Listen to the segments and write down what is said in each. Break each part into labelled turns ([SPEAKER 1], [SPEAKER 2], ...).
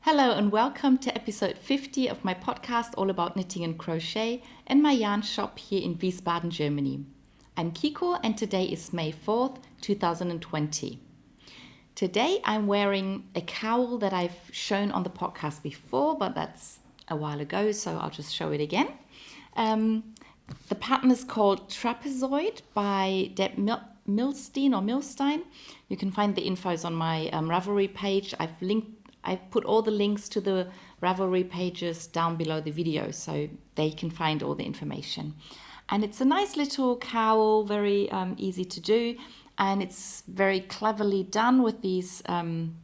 [SPEAKER 1] Hello and welcome to episode 50 of my podcast all about knitting and crochet in my yarn shop here in Wiesbaden, Germany. I'm Kiko and today is May 4th, 2020. Today I'm wearing a cowl that I've shown on the podcast before, but that's a while ago, so I'll just show it again. The pattern is called Trapezoid by Deb Milstein. You can find the infos on my Ravelry page. I've put all the links to the Ravelry pages down below the video so they can find all the information. And it's a nice little cowl, very easy to do, and it's very cleverly done with these I'm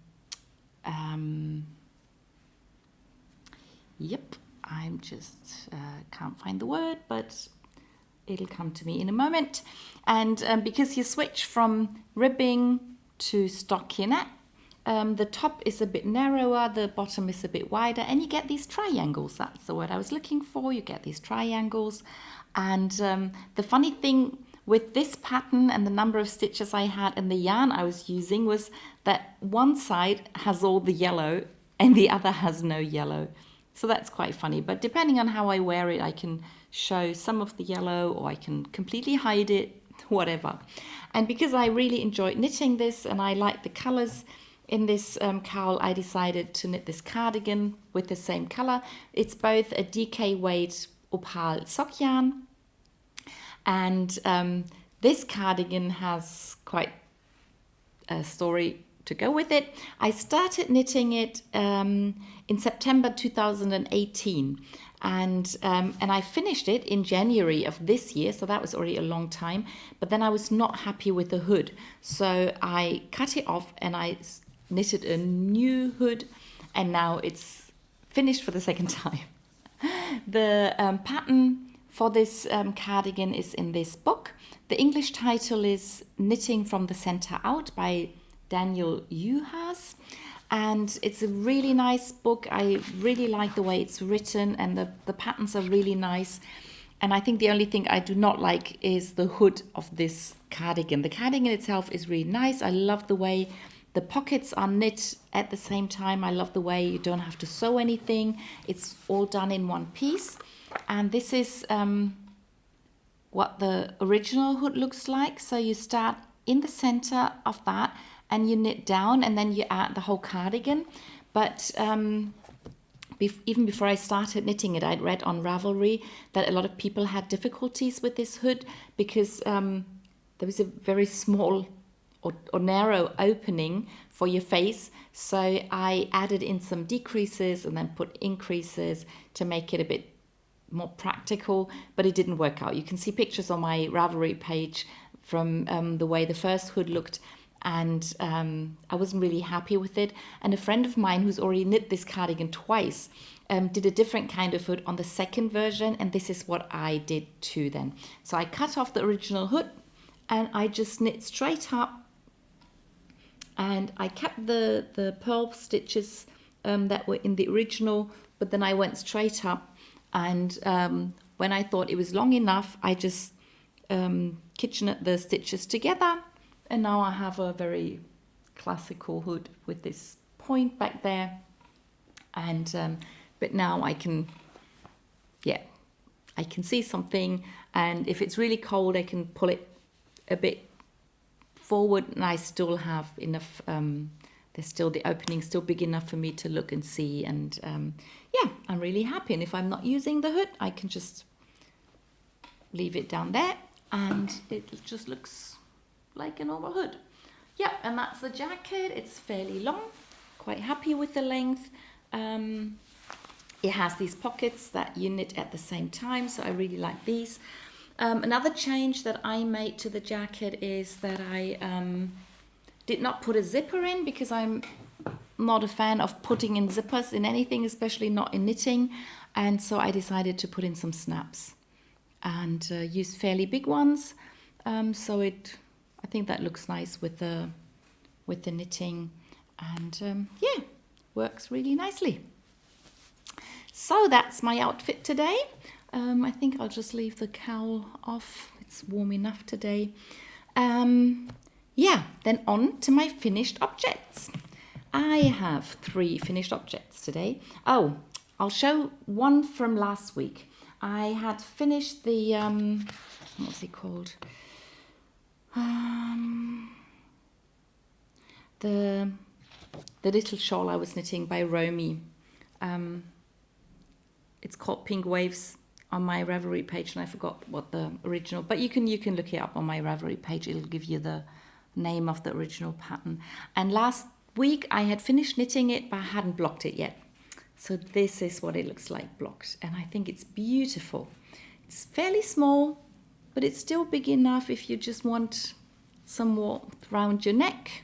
[SPEAKER 1] just can't find the word, but it'll come to me in a moment. And because you switch from ribbing to stockinette, the top is a bit narrower, the bottom is a bit wider, and you get these triangles. That's the word I was looking for. You get these triangles. And the funny thing with this pattern and the number of stitches I had and the yarn I was using was that one side has all the yellow and the other has no yellow. So that's quite funny. But depending on how I wear it, I can show some of the yellow or I can completely hide it, whatever. And because I really enjoyed knitting this and I like the colors in this cowl, I decided to knit this cardigan with the same color. It's both a DK weight opal sock yarn, and this cardigan has quite a story to go with it. I started knitting it in September 2018, and I finished it in January of this year, so that was already a long time. But then I was not happy with the hood, so I cut it off and I knitted a new hood, and now it's finished for the second time. The pattern for this cardigan is in this book. The English title is Knitting from the Center Out by Daniel Juhas, and it's a really nice book. I really like the way it's written, and the patterns are really nice. And I think the only thing I do not like is the hood of this cardigan. The cardigan itself is really nice. I love the way the pockets are knit at the same time. I love the way you don't have to sew anything. It's all done in one piece. And this is what the original hood looks like. So you start in the center of that and you knit down and then you add the whole cardigan. But even before I started knitting it, I'd read on Ravelry that a lot of people had difficulties with this hood because there was a very small or narrow opening for your face. So I added in some decreases and then put increases to make it a bit more practical, but it didn't work out. You can see pictures on my Ravelry page from the way the first hood looked, and I wasn't really happy with it. And a friend of mine who's already knit this cardigan twice did a different kind of hood on the second version, and this is what I did too then. So I cut off the original hood and I just knit straight up, and I kept the purl stitches that were in the original, but then I went straight up, and when I thought it was long enough, I just kitchened the stitches together, and now I have a very classical hood with this point back there. And but now I can see something, and if it's really cold I can pull it a bit forward, and I still have enough, there's still the opening still big enough for me to look and see, and I'm really happy. And if I'm not using the hood, I can just leave it down there and it just looks like a normal hood. And that's the jacket. It's fairly long, quite happy with the length. It has these pockets that you knit at the same time, so I really like these. Another change that I made to the jacket is that I did not put a zipper in, because I'm not a fan of putting in zippers in anything, especially not in knitting. And so I decided to put in some snaps and use fairly big ones. So I think that looks nice with the knitting, and works really nicely. So that's my outfit today. I think I'll just leave the cowl off. It's warm enough today. Then on to my finished objects. I have 3 finished objects today. Oh, I'll show one from last week. I had finished the, what's it called? The little shawl I was knitting by Romy. It's called Pink Waves on my Ravelry page, and I forgot what the original, but you can look it up on my Ravelry page. It'll give you the name of the original pattern. And last week I had finished knitting it, but I hadn't blocked it yet. So this is what it looks like blocked, and I think it's beautiful. It's fairly small, but it's still big enough if you just want some warmth around your neck.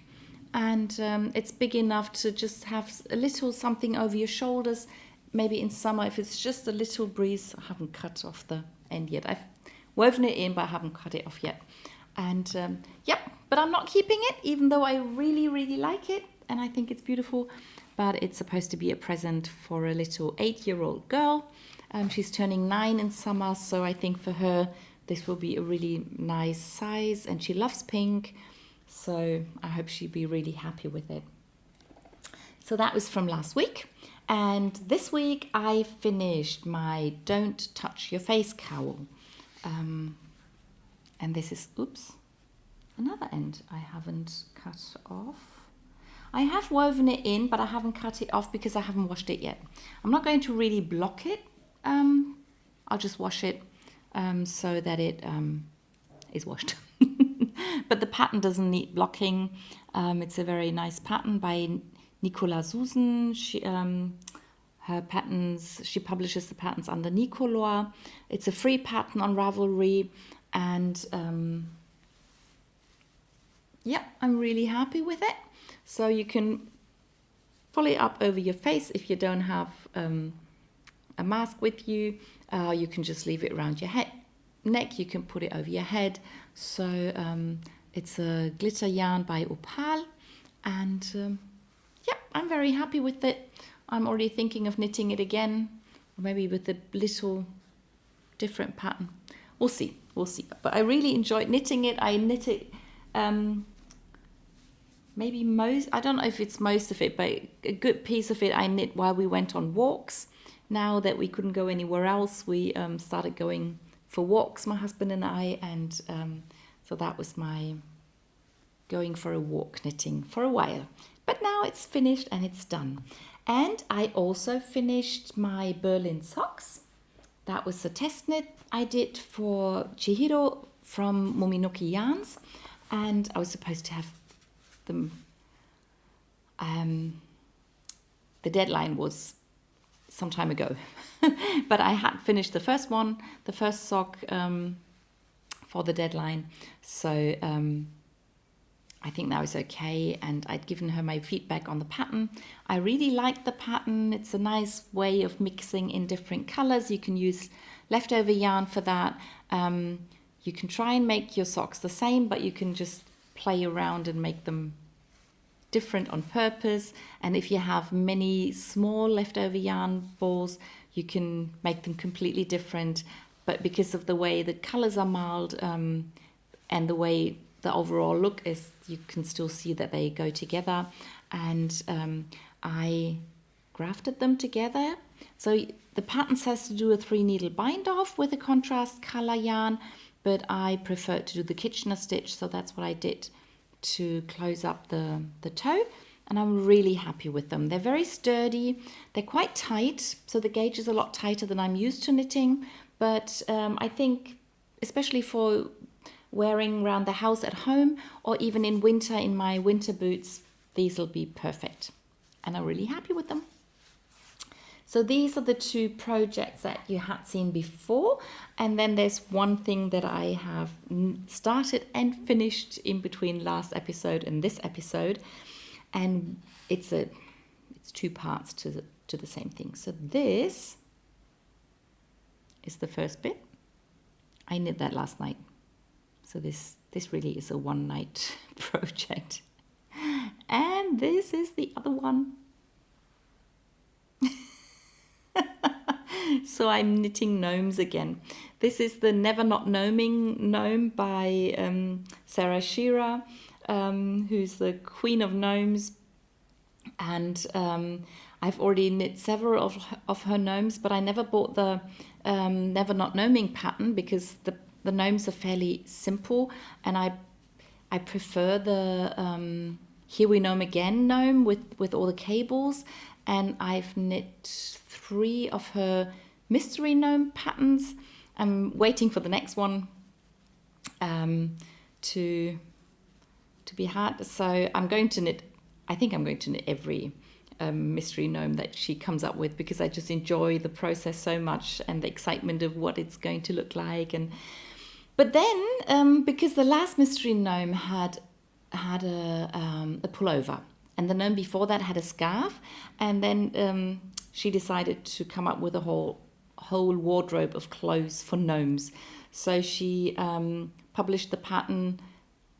[SPEAKER 1] And it's big enough to just have a little something over your shoulders. Maybe in summer, if it's just a little breeze. I haven't cut off the end yet. I've woven it in, but I haven't cut it off yet. And yep, but I'm not keeping it, even though I really, really like it. And I think it's beautiful. But it's supposed to be a present for a little 8-year-old girl. She's turning 9 in summer, so I think for her, this will be a really nice size. And she loves pink, so I hope she'll be really happy with it. So that was from last week. And this week I finished my Don't Touch Your Face cowl. And this is, oops, another end I haven't cut off. I have woven it in, but I haven't cut it off because I haven't washed it yet. I'm not going to really block it. I'll just wash it so that it is washed. But the pattern doesn't need blocking. It's a very nice pattern by Nicola Susan. Her patterns, she publishes the patterns under Nicola. It's a free pattern on Ravelry, and yeah, I'm really happy with it. So you can pull it up over your face if you don't have a mask with you. You can just leave it around your neck. You can put it over your head. So it's a glitter yarn by Opal, and yeah, I'm very happy with it. I'm already thinking of knitting it again, or maybe with a little different pattern. We'll see. But I really enjoyed knitting it. I knit it maybe most, I don't know if it's most of it, but a good piece of it I knit while we went on walks. Now that we couldn't go anywhere else, we started going for walks, my husband and I, and so that was my going for a walk knitting for a while. But now it's finished and it's done. And I also finished my Berlin socks. That was a test knit I did for Chihiro from Mominoki Yarns, and I was supposed to have them. The deadline was some time ago, but I had finished the first sock for the deadline. So I think that was okay, and I'd given her my feedback on the pattern. I really liked the pattern. It's a nice way of mixing in different colors. You can use leftover yarn for that. You can try and make your socks the same, but you can just play around and make them different on purpose. And if you have many small leftover yarn balls, you can make them completely different. But because of the way the colors are mild and the way the overall look is, you can still see that they go together. And I grafted them together. So the pattern says to do a 3-needle bind off with a contrast color yarn, but I prefer to do the Kitchener stitch, so that's what I did to close up the toe, and I'm really happy with them. They're very sturdy, they're quite tight, so the gauge is a lot tighter than I'm used to knitting, but I think especially for wearing around the house at home, or even in winter in my winter boots, these will be perfect, and I'm really happy with them. So these are the 2 projects that you had seen before, and then there's one thing that I have started and finished in between last episode and this episode, and it's 2 parts to the same thing. So this is the first bit. I knit that last night, so this really is a one-night project, and this is the other one. So I'm knitting gnomes again. This is the Never Not Gnoming gnome by Sarah Shearer, who's the queen of gnomes. And I've already knit several of her gnomes, but I never bought the Never Not Gnoming pattern because the gnomes are fairly simple, and I prefer the Here We Gnome Again gnome with all the cables. And I've knit 3 of her mystery gnome patterns. I'm waiting for the next one to be had. So I'm going to knit, I think I'm going to knit every mystery gnome that she comes up with, because I just enjoy the process so much and the excitement of what it's going to look like. But then, because the last mystery gnome had a pullover, and the gnome before that had a scarf, and then she decided to come up with a whole wardrobe of clothes for gnomes. So she published the pattern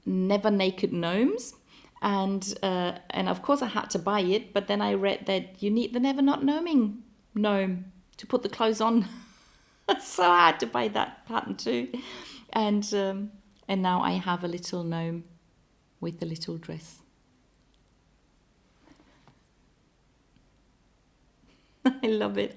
[SPEAKER 1] Never Naked Gnomes, and of course I had to buy it. But then I read that you need the Never Not Gnoming gnome to put the clothes on, so I had to buy that pattern too. And now I have a little gnome with a little dress. I love it.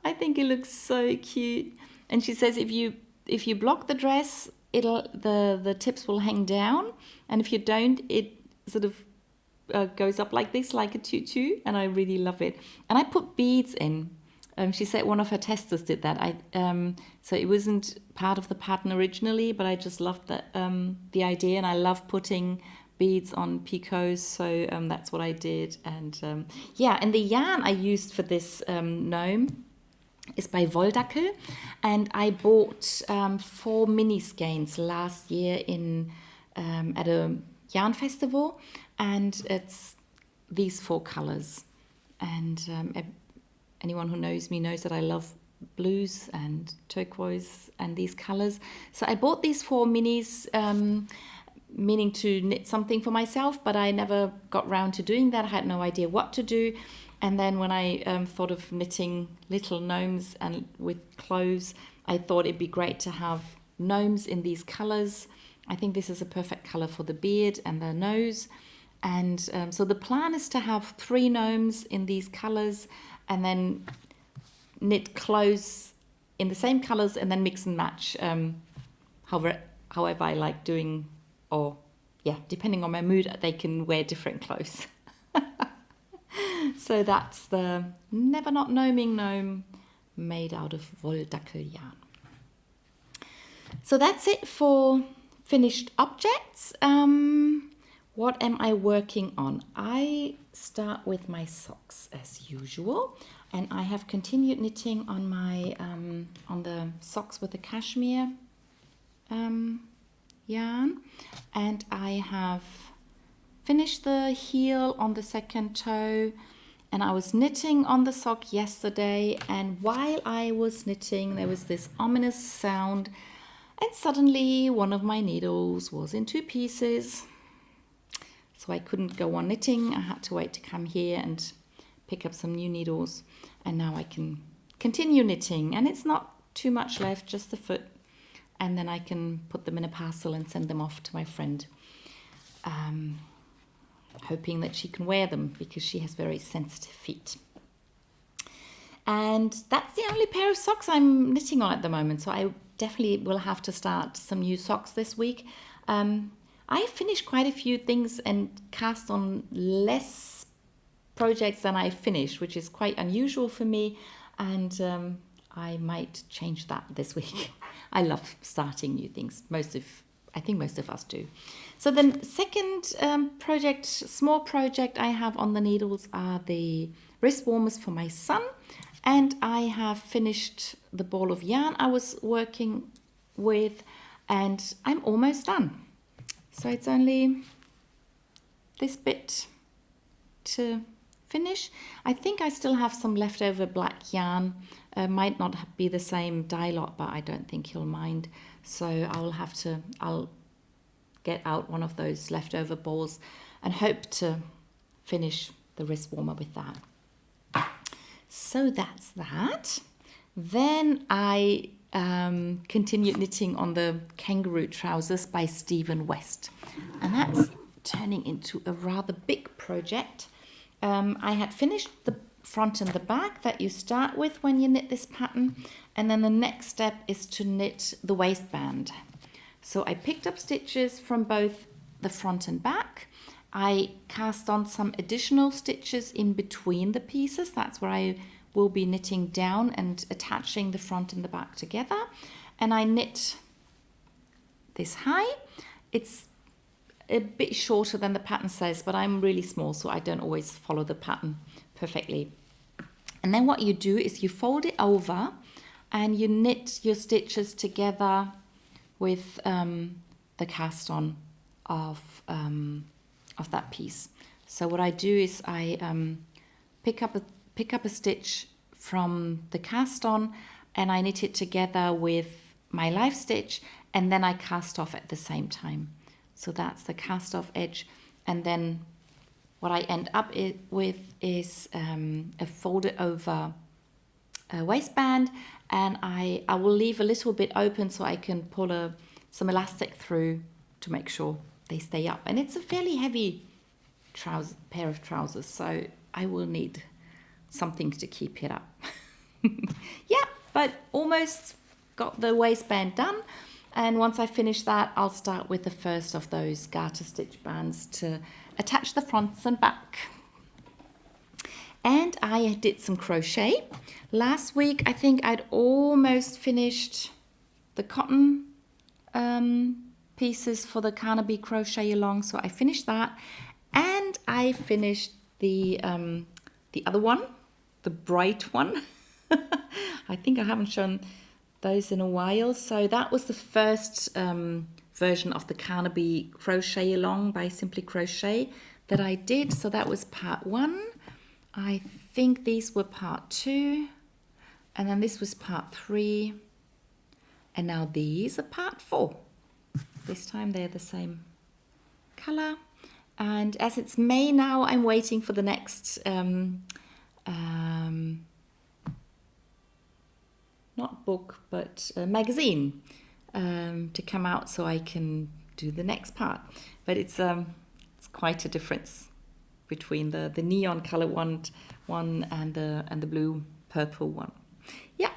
[SPEAKER 1] I think it looks so cute. And she says if you block the dress, the tips will hang down, and if you don't, it sort of goes up like this, like a tutu. And I really love it. And I put beads in. She said one of her testers did that. So it wasn't part of the pattern originally, but I just loved that the idea, and I love putting beads on picos, so that's what I did. And and the yarn I used for this gnome is by Wolldackel, and I bought 4 mini skeins last year at a yarn festival, and it's these 4 colors. And anyone who knows me knows that I love blues and turquoise and these colors. So I bought these 4 minis, meaning to knit something for myself, but I never got round to doing that. I had no idea what to do. And then when I thought of knitting little gnomes and with clothes, I thought it'd be great to have gnomes in these colors. I think this is a perfect color for the beard and the nose. And so the plan is to have 3 gnomes in these colors, and then knit clothes in the same colors, and then mix and match however I like doing, or depending on my mood, they can wear different clothes. So that's the Never Not Gnoming gnome made out of Wolldackel yarn. So that's it for finished objects. What am I working on? I start with my socks as usual, and I have continued knitting on my on the socks with the cashmere yarn, and I have finished the heel on the second toe, and I was knitting on the sock yesterday, and while I was knitting there was this ominous sound, and suddenly one of my needles was in 2 pieces. So I couldn't go on knitting. I had to wait to come here and pick up some new needles, and now I can continue knitting, and it's not too much left, just the foot, and then I can put them in a parcel and send them off to my friend, hoping that she can wear them because she has very sensitive feet. And that's the only pair of socks I'm knitting on at the moment, so I definitely will have to start some new socks this week. I finished quite a few things and cast on less projects than I finished, which is quite unusual for me, and I might change that this week. I love starting new things. I think most of us do. So the second project, small project I have on the needles are the wrist warmers for my son, and I have finished the ball of yarn I was working with, and I'm almost done. So it's only this bit to finish. I think I still have some leftover black yarn. Might not be the same dye lot, but I don't think he'll mind. So I'll get out one of those leftover balls and hope to finish the wrist warmer with that. So that's that. Then I continued knitting on the kangaroo trousers by Stephen West, and that's turning into a rather big project. I had finished the front and the back that you start with when you knit this pattern, and then the next step is to knit the waistband. So I picked up stitches from both the front and back. I cast on some additional stitches in between the pieces. That's where I will be knitting down and attaching the front and the back together. And I knit this high. It's a bit shorter than the pattern says, but I'm really small, so I don't always follow the pattern perfectly. And then what you do is you fold it over and you knit your stitches together with the cast on of that piece. So what I do is I pick up a stitch from the cast on and I knit it together with my live stitch, and then I cast off at the same time. So that's the cast off edge, and then what I end up with is a folded over waistband, and I will leave a little bit open so I can pull some elastic through to make sure they stay up. And it's a fairly heavy pair of trousers, so I will need something to keep it up. Yeah, but almost got the waistband done. And once I finish that, I'll start with the first of those garter stitch bands to attach the fronts and back. And I did some crochet. Last week, I think I'd almost finished the cotton pieces for the Carnaby crochet along, so I finished that. And I finished the other one, the bright one. I think I haven't shown those in a while. So that was the first version of the Carnaby crochet along by Simply Crochet that I did. So that was part 1. I think these were part 2, and then this was part 3, and now these are part 4. This time they're the same color, and as it's May now, I'm waiting for the next not book, but magazine to come out so I can do the next part. But it's quite a difference between the neon color one and the blue purple one. Yeah,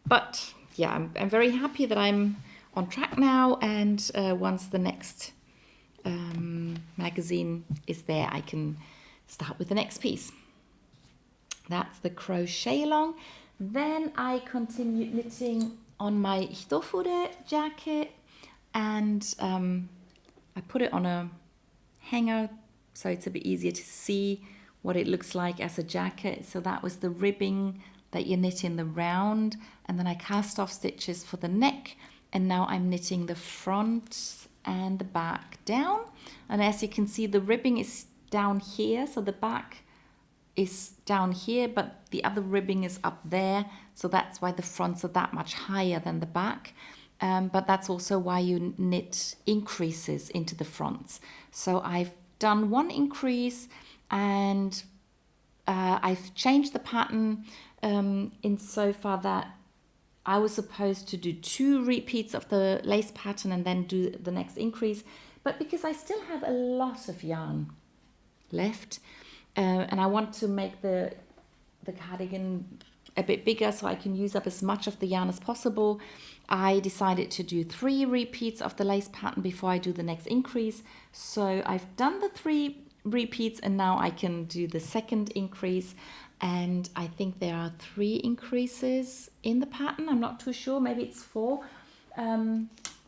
[SPEAKER 1] but yeah, I'm very happy that I'm on track now, and once the next magazine is there, I can start with the next piece. That's the crochet along. Then I continued knitting on my Hitofude jacket, and I put it on a hanger so it's a bit easier to see what it looks like as a jacket. So that was the ribbing that you knit in the round, and then I cast off stitches for the neck, and now I'm knitting the front and the back down. And as you can see, the ribbing is down here, so the back is down here, but the other ribbing is up there, so that's why the fronts are that much higher than the back. But that's also why you knit increases into the fronts. So I've done one increase, and I've changed the pattern in so far that I was supposed to do 2 repeats of the lace pattern and then do the next increase. But because I still have a lot of yarn left, and I want to make the cardigan a bit bigger so I can use up as much of the yarn as possible, I decided to do 3 repeats of the lace pattern before I do the next increase. So I've done the 3 repeats, and now I can do the second increase. And I think there are 3 increases in the pattern. I'm not too sure, maybe it's 4.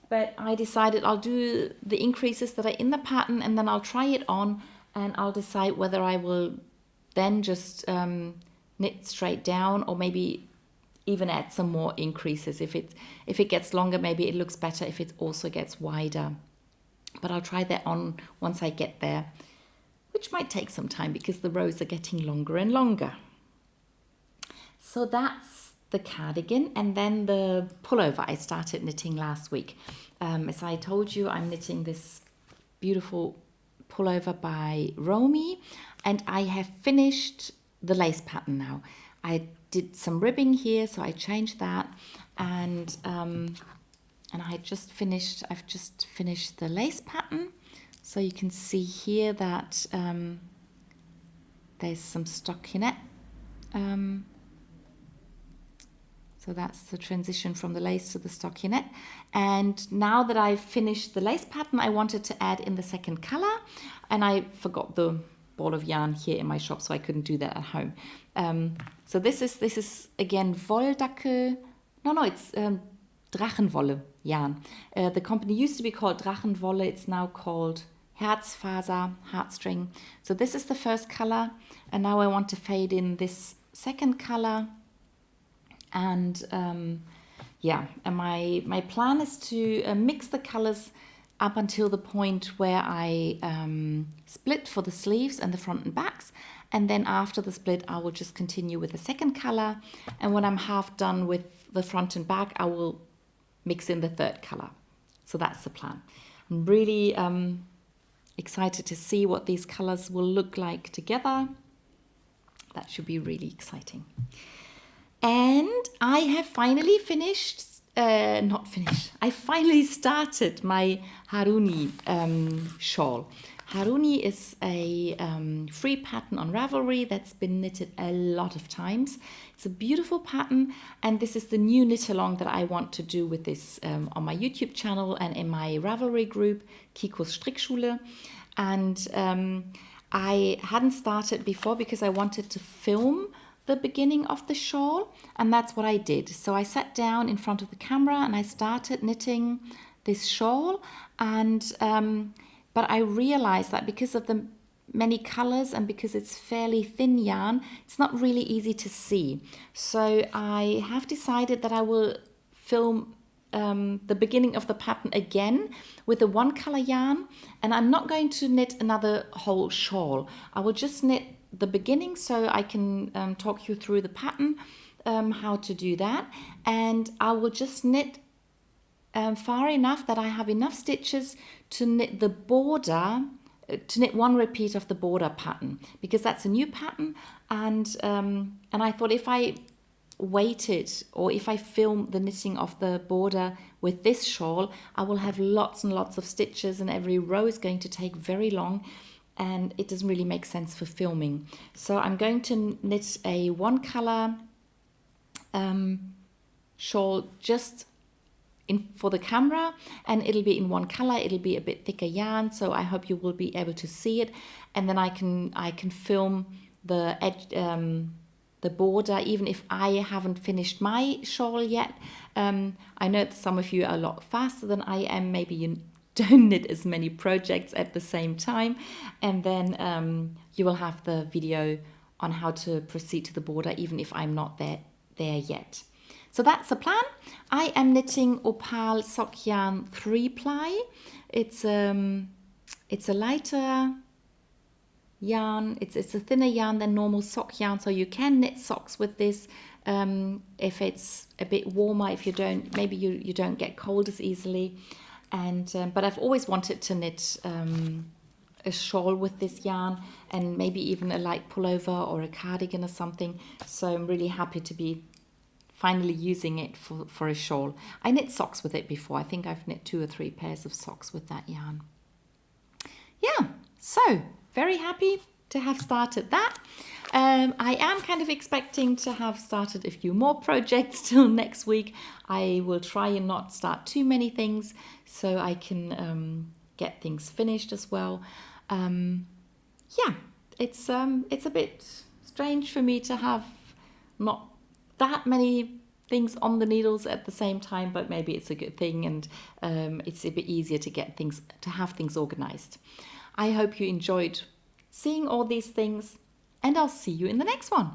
[SPEAKER 1] But I decided I'll do the increases that are in the pattern, and then I'll try it on, and I'll decide whether I will then just knit straight down, or maybe even add some more increases. If it gets longer, maybe it looks better if it also gets wider. But I'll try that on once I get there, which might take some time because the rows are getting longer and longer. So that's the cardigan, and then the pullover I started knitting last week. As I told you, I'm knitting this beautiful pullover by Romy, and I have finished the lace pattern now. I did some ribbing here, so I changed that, and I've just finished the lace pattern. So you can see here that there's some stockinette. So that's the transition from the lace to the stockinette. And now that I've finished the lace pattern, I wanted to add in the second color. And I forgot the ball of yarn here in my shop, so I couldn't do that at home. So this is again Wolldackel. No, it's Drachenwolle yarn. The company used to be called Drachenwolle. It's now called Herzfaser, heartstring. So this is the first color. And now I want to fade in this second color. And yeah, and my plan is to mix the colors up until the point where I split for the sleeves and the front and backs. And then after the split, I will just continue with the second color. And when I'm half done with the front and back, I will mix in the third color. So that's the plan. I'm really excited to see what these colors will look like together. That should be really exciting. And I have finally I finally started my Haruni shawl. Haruni is a free pattern on Ravelry that's been knitted a lot of times. It's a beautiful pattern, and this is the new knit along that I want to do with this on my YouTube channel and in my Ravelry group, Kikos Strickschule. And I hadn't started before because I wanted to film the beginning of the shawl, and that's what I did. So I sat down in front of the camera and I started knitting this shawl, and but I realized that because of the many colors and because it's fairly thin yarn, it's not really easy to see. So I have decided that I will film the beginning of the pattern again with a one color yarn, and I'm not going to knit another whole shawl. I will just knit the beginning so I can talk you through the pattern, how to do that, and I will just knit far enough that I have enough stitches to knit the border, to knit one repeat of the border pattern, because that's a new pattern. And I thought if I waited or if I film the knitting of the border with this shawl, I will have lots and lots of stitches and every row is going to take very long, and it doesn't really make sense for filming. So I'm going to knit a one color shawl just for the camera, and it'll be in one color. It'll be a bit thicker yarn, so I hope you will be able to see it, and then I can film the edge, the border, even if I haven't finished my shawl yet. I know that some of you are a lot faster than I am. Maybe you don't knit as many projects at the same time, and then you will have the video on how to proceed to the border, even if I'm not there yet. So that's the plan. I am knitting Opal sock yarn 3-ply. It's a lighter yarn. It's a thinner yarn than normal sock yarn, so you can knit socks with this if it's a bit warmer. If you don't, maybe you don't get cold as easily. And but I've always wanted to knit a shawl with this yarn, and maybe even a light pullover or a cardigan or something. So I'm really happy to be finally using it for a shawl. I knit socks with it before. I think I've knit 2 or 3 pairs of socks with that yarn. Yeah, so very happy to have started that. I am kind of expecting to have started a few more projects till next week. I will try and not start too many things so I can get things finished as well. Yeah, it's a bit strange for me to have not that many things on the needles at the same time, but maybe it's a good thing, and it's a bit easier to have things organized. I hope you enjoyed seeing all these things, and I'll see you in the next one.